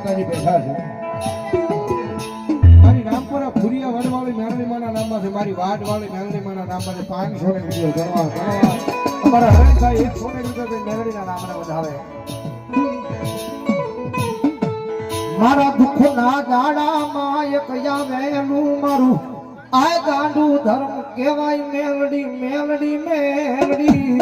બેઠા છે મારી રામપુરા ફુરિયા વડવાળી મેરણી માના નામમાંથી મારી વાડવાળી મેરણી માના નામમાંથી 500 ને વિડિયો ગણવા અમારા હરેશભાઈ 100 ને વિડિયો મેરણીના નામને વધાવે મારા દુઃખના ગાડામાં એક આવેલું મારું આ ગાંડું ધર્મ કહેવાય મેલડી મેલડી મેલડી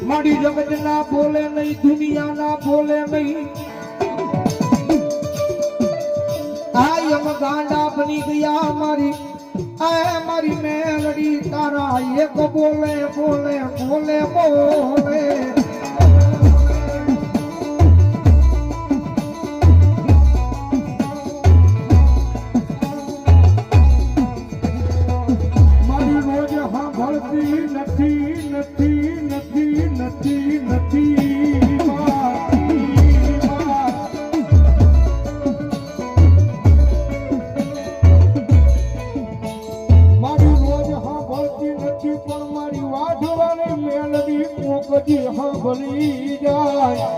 મારી જગત ના બોલે નહીં દુનિયા ના બોલે નહીં આયમ ગાંડા બની ગયા મારી મેલડી તારા એક બોલે બોલે બોલે બોલે મારી રોજ સાંભળતી નથી નથી નથી નથી નથી મારી રોજ સાંભળતી નથી પણ મારી વાઢવાની મેલડી કોકજી સાંભળી જાય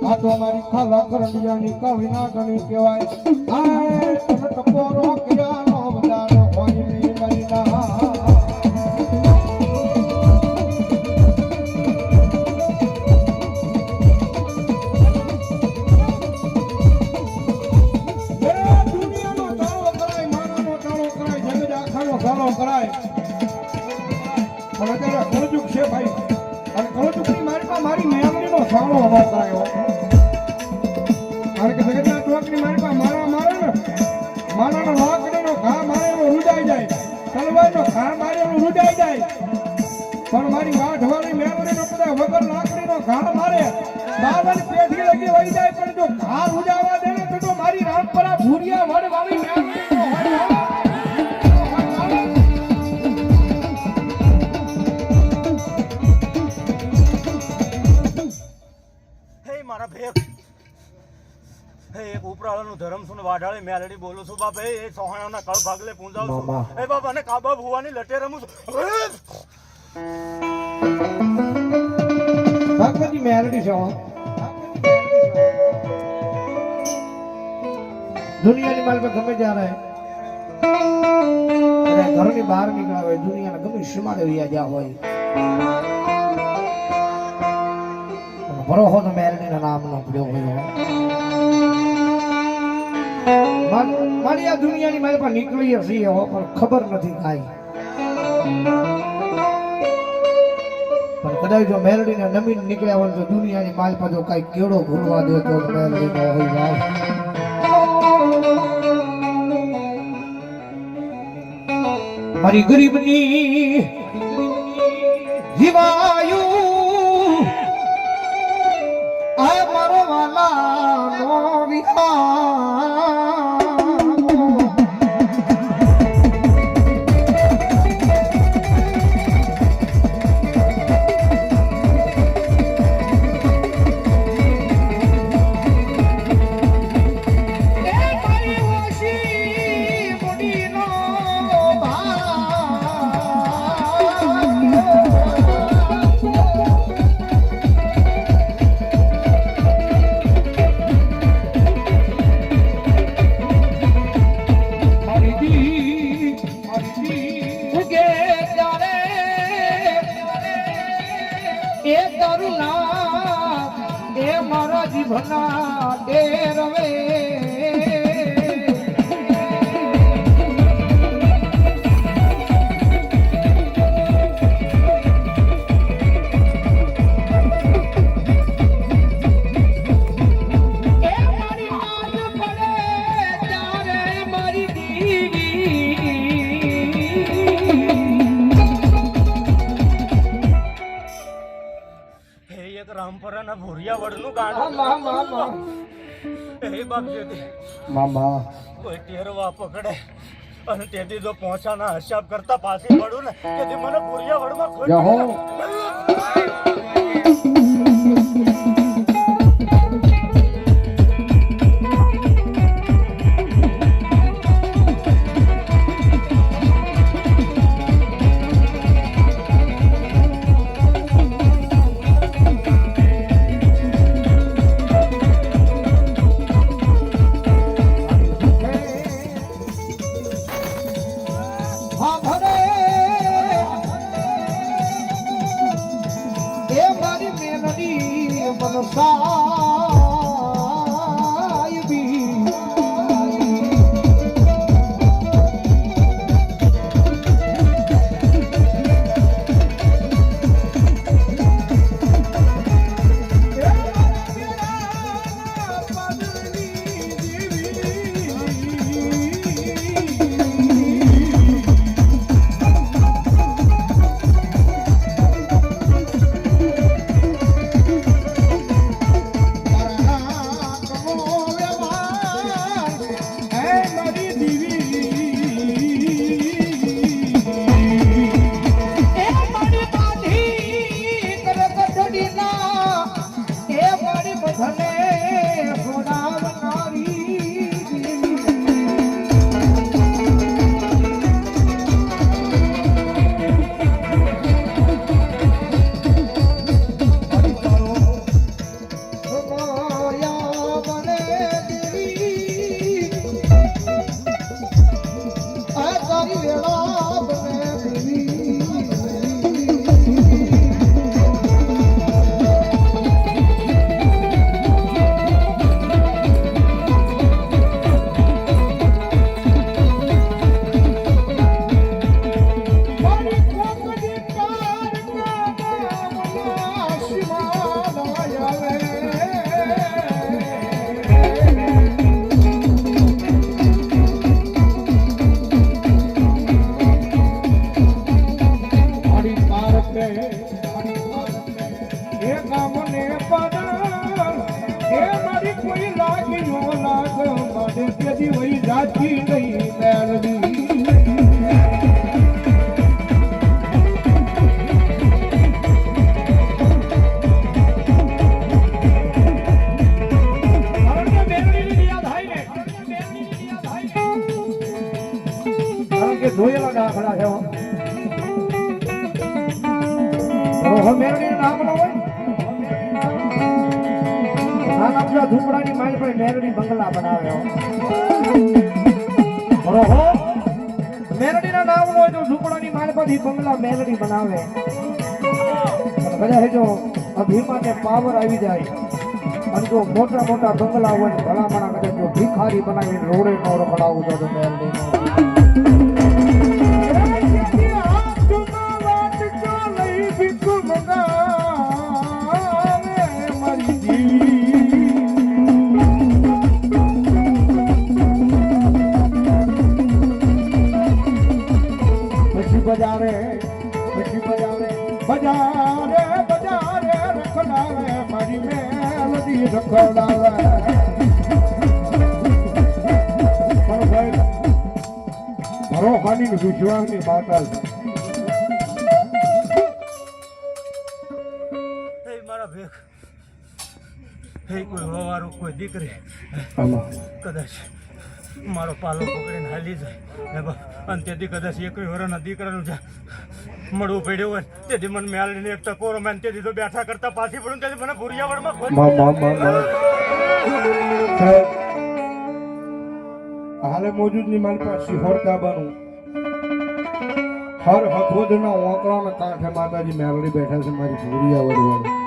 આ તો મારી ખાલા કરંડિયાની કવિ ના ગણી કહેવાય આ તમે ટપોરો કર્યાનો બધાનો હોય ની મહિના દુનિયાનો તાળો કરાય માનવનો તાળો કરાય જગત આખાનો તાળો કરાય પણ અત્યારે કળજુગ છે ભાઈ અને કળજુગની મારી મેમરીનો સાળો ન કરાયો કારણ કે જગતના ટોકની મારી પાસે મારે ને મારાનો લાકડીનો ઘા મારેલો રૂડાઈ જાય તલવારનો ઘા મારેલો રૂડાઈ જાય પણ મારી વાઢવાળી મેમરીનો કદાચ વગર લાકડીનો ઘા મારે બાવન પેઢી લગી વહી જાય પણ જો ઘા રૂડાવા દે ને તો મારી રામપરા ભૂરિયા વડવાળી મેમરીનો મારા ભેગ એક ઉપરાળાનું ધરમ સુન વાઢાળી મેલડી બોલું છું બાપ એ સોહાણાના કળ ભાગલે પૂંજાવ છું એ બાપ અને કાબા ભુવાની લટે રમું છું ભગવતી મેલડી છે દુનિયાની માલ પર ગમે ત્યારે ઘરની બહાર નીકળ્યા હોય દુનિયાના ગમે સીમાડે વ્યા ગયા હોય ભરોહો તો મેલડીના નામનો પડ્યો હોય મારી આ દુનિયાની મારી પાસે નીકળીએ છીએ પણ ખબર નથી કાંઈ પણ કદાચ જો મેલડીને નમીન નીકળ્યા હોય તો દુનિયાની માલ પાસે કઈ કેળો ભૂલવા દે તો મેલડી ન હોય ભાઈ મારી ગરીબની જીવાયું આ મારો વાલા નો વિહાર ભના ડેરવે રામપરાના ભોરિયા વડનું ગાડું એ બાપ જેથી મામા કોઈ ટેરવા પકડે અને તેથી જો પહોંચાના હિસાબ કરતા પાછી પડું ને તેથી મને ભોરિયા વડમાં ખોઈ કોઈ લાગ્યો લાગ માડે તેથી વળી જાતી નહીં મેલડી જોયેલા દાખલા છે રોહ મેરડીનું નામ ન હોય નાના પેલા ઝૂંપડાની માલ પર મેરડી બંગલા બનાવે રોહો મેરડીના નામ હોય તો ઝૂંપડાની માલ પરથી બંગલા મેરડી બનાવે કદાચ જો અભિમાને પાવર આવી જાય અને જો મોટા મોટા બંગલા હોય ને ભલામણા કદાચ જો ભિખારી બનાવીને રોડે નો રખડાવું તો મેરડી બજારે રખડાવે મારી મેલડી રખડાવે પણ ભાઈ ભરોસાની વિશ્વાસની માતા છે મારા ભેગ હે કોઈ હોવારું કોઈ દીકરી કદાચ મારો પાલો પકડીને હાલી જાય હે બાપ અને તેથી કદાચ એકવી વર્ષના દીકરાનું મળવું પડ્યું હોય તેથી મને મેળવીને એક ટકોરો મેં તેથી તો બેઠા કરતા પાછી પડું તેથી મને ભુરિયાવળમાં હાલે મોજૂદની મારી પાસે સિહોર કાબાનું હર હથોદના ઓંકળાના કાંઠે માતાજી મેળવી બેઠા છે મારી ભુરિયા વડવાળી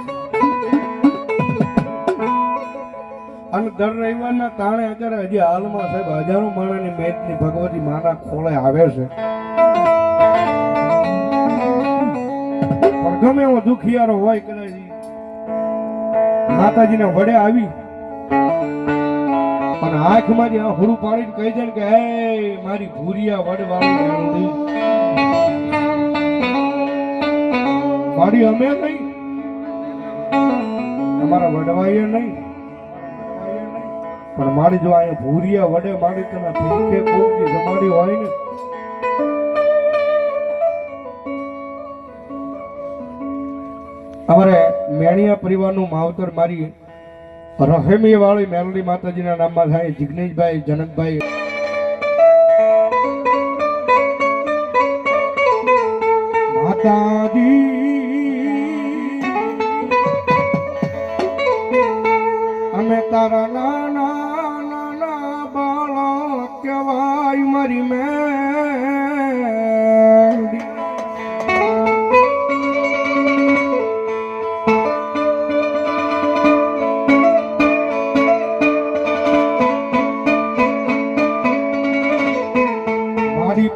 અને દર રવિવારના તાણે અત્યારે હજી હાલમાં સાહેબ હજારો માણાની મેચની ભગવતી માના ખોળે આવે છે પણ ગમે એવો દુખિયારો હોય કદાચ માતાજીને વડે આવી અને આંખમાંથી હુડું પાડીને કહી દે કે હે મારી ભૂરિયા વડવાળી મારી અમે નહીં અમારા વડવાઈએ નહીં પણ મારી જો અહીંયા ભૂરિયા વડે મારી તને પીઠે કોકની જમાડી હોય ને અમારે મેણિયા પરિવારનું માવતર મારી રહેમી વાળી મેલડી માતાજીના નામમાં થાય જિગ્નેશભાઈ જનકભાઈ માતાજી અમે તારા નાના નાના બાળક કહેવાય મારી મેલડી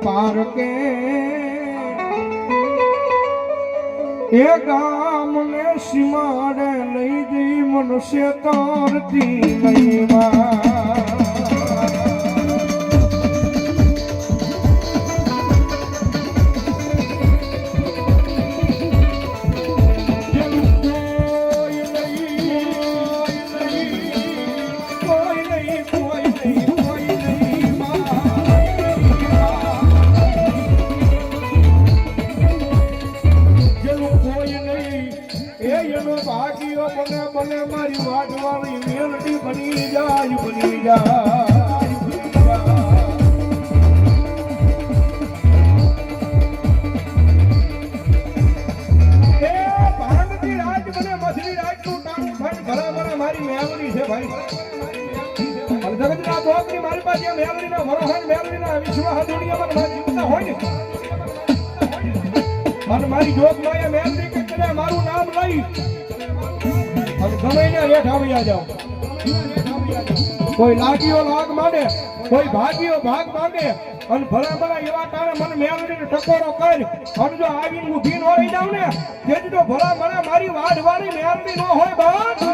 પાર કે એ ગામ ને સીમાડે લઈ જઈ મનુષ્ય તારતી નહીં ભાગીઓ બને બને મારી વાટવાળી મેલડી બની જાય બની જાય ભારતની રાજ બને મછલી રાજનું ટાણું ફટ ભલા મારી મેલડી છે ભાઈ જગતના ભોગની મારી પાસે મેલડીના વરોહન મેલડીના વિશ્વાસ દુનિયામાં જીવતા હોય ને અને મારી જોગમાં મેલડી કે કદાચ મારું નામ લઈ ગમે રેઠ આવી જાઓ કોઈ લાગીઓ લાગ માંડે કોઈ ભાગીઓ ભાગ માંડે અને ભલા ભલા એવા તારે મને મેલડીને ટકોરો કરી અને જો આવીને ઊભી ન રહી જાવ ને તેથી તો ભલા ભલા મારી વાઢવાળી મેલડી ન હોય બાદ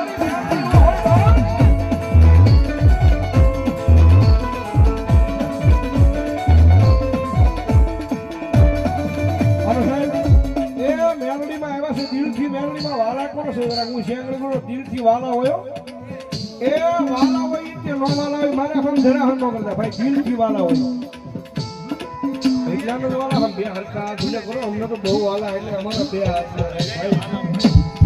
દિલથી વાલા હોય એ નો વાલા હોય મારા હમ જરા હમ નો કરતા ભાઈ દિલથી વાલા હોય એટલા નો વાલા હમ બે હરકા દુનિયા કરો અમને તો બહુ વાલા એટલે અમારા બે હાથ ભાઈ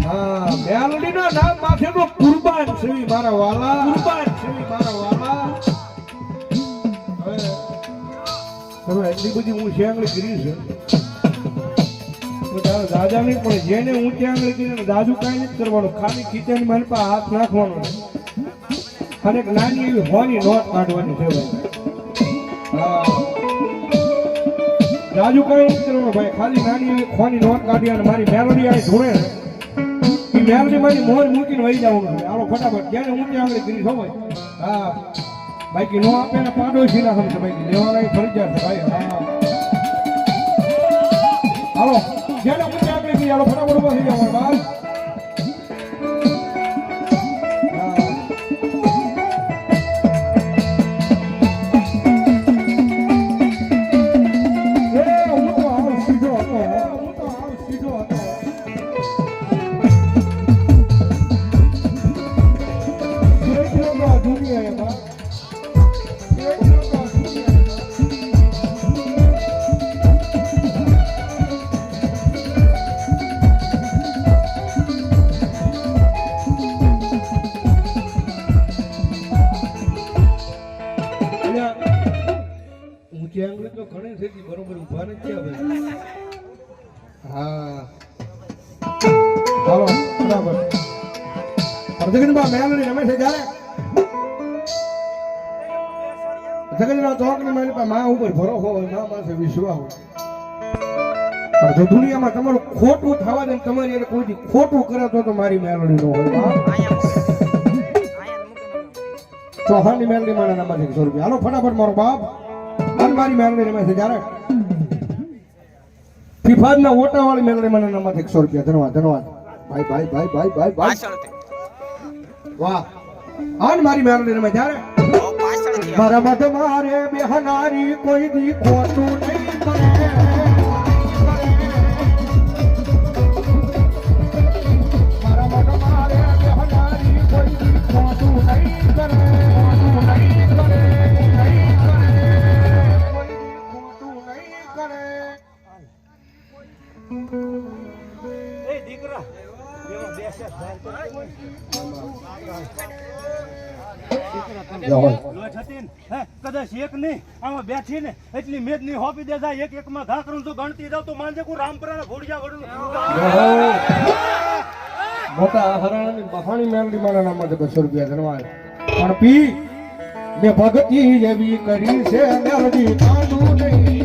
હા મેલડી નો નામ માથે તો કુરબાન સેવી મારા વાલા કુરબાન સેવી મારા વાલા હવે તમે એટલી બધી હું શેંગળી કરી છે તો તારા દાદા નહીં પણ જેને ઊંચી આંગળી કરીને દાદુ કાંઈ નથી કરવાનું ખાલી ખીચાની મારી પાસે હાથ નાખવાનો અને એક નાની એવી હોની નોટ કાઢવાની છે ભાઈ હા દાદુ કાંઈ નથી કરવાનું ભાઈ ખાલી નાની એવી હોની નોટ કાઢી અને મારી મેલોડી આવી ધૂણે એ મેલોડી મારી મોર મૂકીને વહી જવાનું છે હાલો ફટાફટ જેને ઊંચી આંગળી કરી હોય હા બાકી નો આપે ને પાડોશી ના સમજે બાકી લેવાના ફરજિયાત છે ભાઈ હા હાલો જેને ઊંચી આંગળી કરી હાલો ફટાફટ ઉભા થઈ જાવ બાર બરોબર ઉભા નથી ભાઈ હા ચાલો બરાબર અર્ધગીનમાં મેલડી રમે છે જ્યારે જગતના ચોકની મારી પાસે માં ઉપર ભરોસો હોય માં પાસે વિશ્વાસ હોય અર્ધ દુનિયામાં તમારું ખોટું થવા દે તમારી એને કોઈ ખોટું કરે તો મારી મેલડી નો હોય ચૌહાણની મેલડી મને નામાંથી 100 રૂપિયા હાલો ફટાફટ મારો બાપ મારી મેલડી રમે છે જ્યારે ફિફાદના ઓટા વાળી મેલડી મને નામાંથી 100 રૂપિયા ધન્યવાદ ધન્યવાદ ભાઈ ભાઈ ભાઈ ભાઈ ભાઈ ભાઈ વાહ આન મારી મેલડી રમે જ્યારે મારા મત મારે બેહનારી કોઈ દી ખોટું નહીં કરે મારા મત મારે બેહનારી કોઈ દી ખોટું નહીં કરે કદાચ એક નહીં આમાં બેઠી ને એટલી મેદ ની હોપી દે જાય એક માં ઘા કરું તો ગણતી જાવ તો માનજે હું રામપરા ને ભોડિયા વડું મોટા હરાણાની બહાણી મેલડી મારા નામમાં 200 રૂપિયા ધન્યવાદ પણ પી મેં ભગતી જેવી કરી છે મેલડી કાઢું નહીં